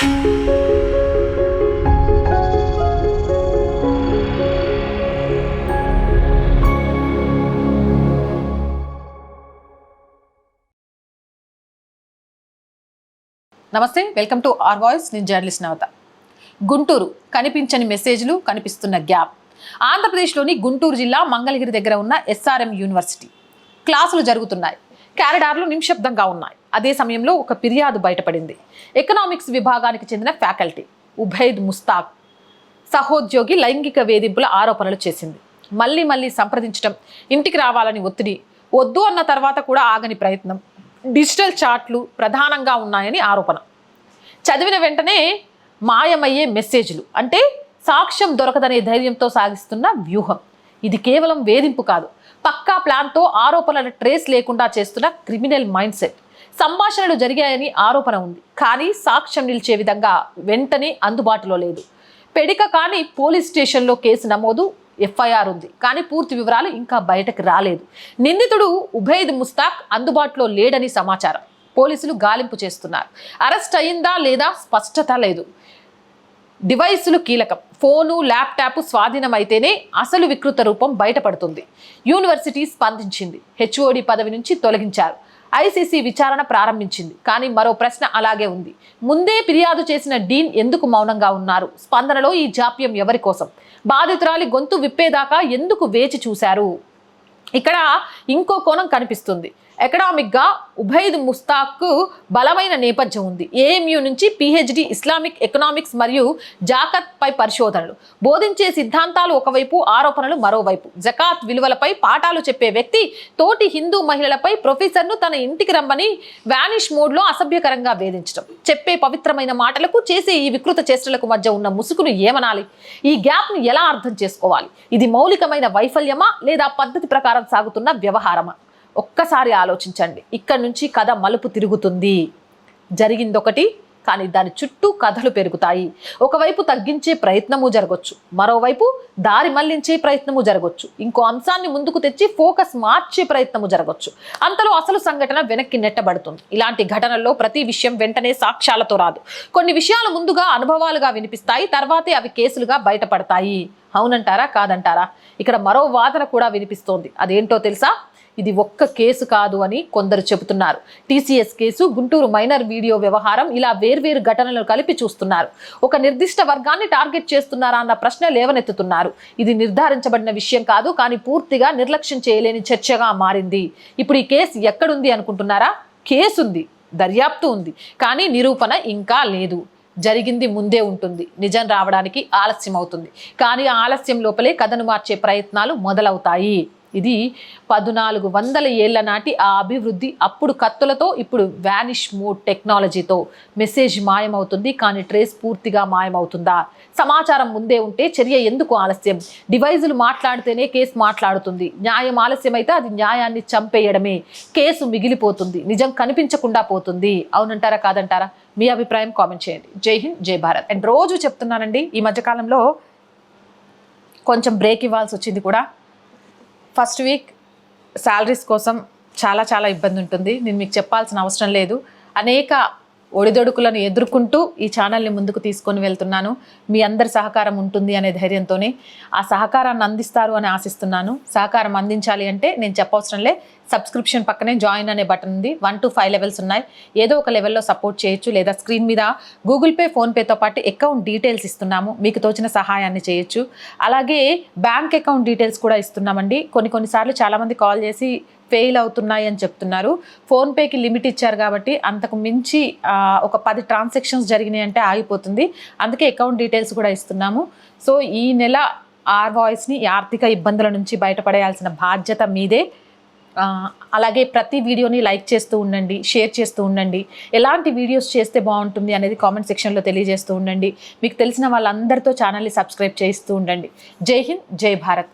నమస్తే, welcome to are voice. నేను journalist నవత. గుంటూరు కనిపించని మెసేజ్లు, కనిపిస్తున్న గ్యాప్. ఆంధ్రప్రదేశ్లోని గుంటూరు జిల్లా మంగళగిరి దగ్గర ఉన్న ఎస్ఆర్ఎం యూనివర్సిటీ క్లాసులు జరుగుతున్నాయి. కారిడార్లు నిశ్శబ్దంగా ఉన్నాయి. అదే సమయంలో ఒక ఫిర్యాదు బయటపడింది. ఎకనామిక్స్ విభాగానికి చెందిన ఫ్యాకల్టీ ఉబైద్ ముస్తాక్ సహోద్యోగి లైంగిక వేధింపుల ఆరోపణలు చేసింది. మళ్ళీ సంప్రదించడం, ఇంటికి రావాలని ఒత్తిడి, వద్దు అన్న తర్వాత కూడా ఆగని ప్రయత్నం, డిజిటల్ చాట్లు ప్రధానంగా ఉన్నాయని ఆరోపణ. చదివిన వెంటనే మాయమయ్యే మెసేజ్లు, అంటే సాక్ష్యం దొరకదనే ధైర్యంతో సాగిస్తున్న వ్యూహం. ఇది కేవలం వేధింపు కాదు, పక్కా ప్లాన్తో ఆరోపణల ట్రేస్ లేకుండా చేస్తున్న క్రిమినల్ మైండ్ సెట్. సంభాషణలు జరిగాయని ఆరోపణ ఉంది, కానీ సాక్ష్యం నిలిచే విధంగా వెంటనే అందుబాటులో లేదు. పెడిక కానీ పోలీస్ స్టేషన్లో కేసు నమోదు, ఎఫ్ఐఆర్ ఉంది, కానీ పూర్తి వివరాలు ఇంకా బయటకు రాలేదు. నిందితుడు ఉబైద్ ముస్తాక్ అందుబాటులో లేడని సమాచారం. పోలీసులు గాలింపు చేస్తున్నారు. అరెస్ట్ అయిందా లేదా స్పష్టత లేదు. డివైసులు కీలకం. ఫోను, ల్యాప్టాప్ స్వాధీనమైతేనే అసలు వికృత రూపం బయటపడుతుంది. యూనివర్సిటీ స్పందించింది. హెచ్ఓడి పదవి నుంచి తొలగించారు. ఐసీసీ విచారణ ప్రారంభించింది. కానీ మరో ప్రశ్న అలాగే ఉంది. ముందే ఫిర్యాదు చేసిన డీన్ ఎందుకు మౌనంగా ఉన్నారు? స్పందనలో ఈ జాప్యం ఎవరి కోసం? బాధితురాలి గొంతు విప్పేదాకా ఎందుకు వేచి చూశారు? ఇక్కడ ఇంకో కోణం కనిపిస్తుంది. ఎకనామిక్గా ఉబైద్ ముస్తాక్ బలమైన నేపథ్యం ఉంది. ఏఎంయూ నుంచి పిహెచ్డి, ఇస్లామిక్ ఎకనామిక్స్ మరియు జాకత్ పై పరిశోధనలు, బోధించే సిద్ధాంతాలు ఒకవైపు, ఆరోపణలు మరోవైపు. జకాత్ విలువలపై పాఠాలు చెప్పే వ్యక్తి తోటి హిందూ మహిళలపై ప్రొఫెసర్ను తన ఇంటికి రమ్మని వ్యానిష్ మోడ్లో అసభ్యకరంగా వేధించడం. చెప్పే పవిత్రమైన మాటలకు, చేసే ఈ వికృత చేష్టలకు మధ్య ఉన్న ముసుగును ఏమనాలి? ఈ గ్యాప్ను ఎలా అర్థం చేసుకోవాలి? ఇది మౌలికమైన వైఫల్యమా లేదా పద్ధతి ప్రకారం సాగుతున్న వ్యవహారమా? ఒక్కసారి ఆలోచించండి. ఇక్కడి నుంచి కథ మలుపు తిరుగుతుంది. జరిగిందొకటి, కానీ దాని చుట్టూ కథలు పెరుగుతాయి. ఒకవైపు తగ్గించే ప్రయత్నము జరగవచ్చు, మరోవైపు దారి మళ్లించే ప్రయత్నము జరగవచ్చు, ఇంకో అంశాన్ని ముందుకు తెచ్చి ఫోకస్ మార్చే ప్రయత్నము జరగవచ్చు. అంతలో అసలు సంఘటన వెనక్కి నెట్టబడుతుంది. ఇలాంటి ఘటనల్లో ప్రతి విషయం వెంటనే సాక్ష్యాలతో రాదు. కొన్ని విషయాలు ముందుగా అనుభవాలుగా వినిపిస్తాయి, తర్వాతే అవి కేసులుగా బయటపడతాయి. అవునంటారా కాదంటారా? ఇక్కడ మరో వాదన కూడా వినిపిస్తోంది. అదేంటో తెలుసా? ఇది ఒక్క కేసు కాదు అని కొందరు చెబుతున్నారు. TCS case, Guntur minor video వ్యవహారం, ఇలా వేర్వేరు ఘటనలు కలిపి చూస్తున్నారు. ఒక నిర్దిష్ట వర్గాన్ని టార్గెట్ చేస్తున్నారా అన్న ప్రశ్న లేవనెత్తుతున్నారు. ఇది నిర్ధారించబడిన విషయం కాదు, కానీ పూర్తిగా నిర్లక్ష్యం చేయలేని చర్చగా మారింది. ఇప్పుడు ఈ కేసు ఎక్కడుంది అనుకుంటున్నారా? కేసు ఉంది, దర్యాప్తు ఉంది, కానీ నిరూపణ ఇంకా లేదు. జరిగింది ముందే ఉంటుంది, నిజం రావడానికి ఆలస్యం అవుతుంది. కానీ ఆలస్యం లోపలే కథను మార్చే ప్రయత్నాలు మొదలవుతాయి. ఇది 1400 ఏళ్ల నాటి ఆ అభివృద్ధి. అప్పుడు కత్తులతో, ఇప్పుడు వ్యానిష్ మోడ్ టెక్నాలజీతో. మెసేజ్ మాయమవుతుంది, కానీ ట్రేస్ పూర్తిగా మాయమవుతుందా? సమాచారం ముందే ఉంటే చర్య ఎందుకు ఆలస్యం? డివైజులు మాట్లాడితేనే కేసు మాట్లాడుతుంది. న్యాయం ఆలస్యమైతే అది న్యాయాన్ని చంపేయడమే. కేసు మిగిలిపోతుంది, నిజం కనిపించకుండా పోతుంది. అవునంటారా కాదంటారా? మీ అభిప్రాయం కామెంట్ చేయండి. జై హింద్, జై భారత్. అండ్ రోజు చెప్తున్నానండి, ఈ మధ్యకాలంలో కొంచెం బ్రేక్ ఇవ్వాల్సి వచ్చింది కూడా. ఫస్ట్ వీక్ శాలరీస్ కోసం చాలా ఇబ్బంది ఉంటుంది. నేను మీకు చెప్పాల్సిన అవసరం లేదు. అనేక ఒడిదొడుకులను ఎదుర్కొంటూ ఈ ఛానల్ని ముందుకు తీసుకొని వెళ్తున్నాను. మీ అందరి సహకారం ఉంటుంది అనే ధైర్యంతోనే ఆ సహకారాన్ని అందిస్తారు అని ఆశిస్తున్నాను. సహకారం అందించాలి అంటే నేను చెప్పవసరంలే, సబ్స్క్రిప్షన్ పక్కనే జాయిన్ అనే బటన్ ఉంది. 1 to 5 లెవెల్స్ ఉన్నాయి. ఏదో ఒక లెవెల్లో సపోర్ట్ చేయొచ్చు, లేదా స్క్రీన్ మీద గూగుల్ పే, ఫోన్పేతో పాటు అకౌంట్ డీటెయిల్స్ ఇస్తున్నాము. మీకు తోచిన సహాయాన్ని చేయొచ్చు. అలాగే బ్యాంక్ అకౌంట్ డీటెయిల్స్ కూడా ఇస్తున్నామండి. కొన్నిసార్లు చాలామంది కాల్ చేసి ఫెయిల్ అవుతున్నాయి అని చెప్తున్నారు. ఫోన్పేకి లిమిట్ ఇచ్చారు కాబట్టి అంతకు మించి ఒక 10 ట్రాన్సాక్షన్స్ జరిగినాయి అంటే ఆగిపోతుంది. అందుకే అకౌంట్ డీటెయిల్స్ కూడా ఇస్తున్నాము. సో ఈ నెల ఆర్ వాయిస్ని ఆర్థిక ఇబ్బందుల నుంచి బయటపడేయాల్సిన బాధ్యత మీదే. అలాగే ప్రతి వీడియోని లైక్ చేస్తూ ఉండండి, షేర్ చేస్తూ ఉండండి. ఎలాంటి వీడియోస్ చేస్తే బాగుంటుంది అనేది కామెంట్ సెక్షన్లో తెలియజేస్తూ ఉండండి. మీకు తెలిసిన వాళ్ళందరితో ఛానల్ని సబ్స్క్రైబ్ చేస్తూ ఉండండి. జై హింద్, జై భారత్.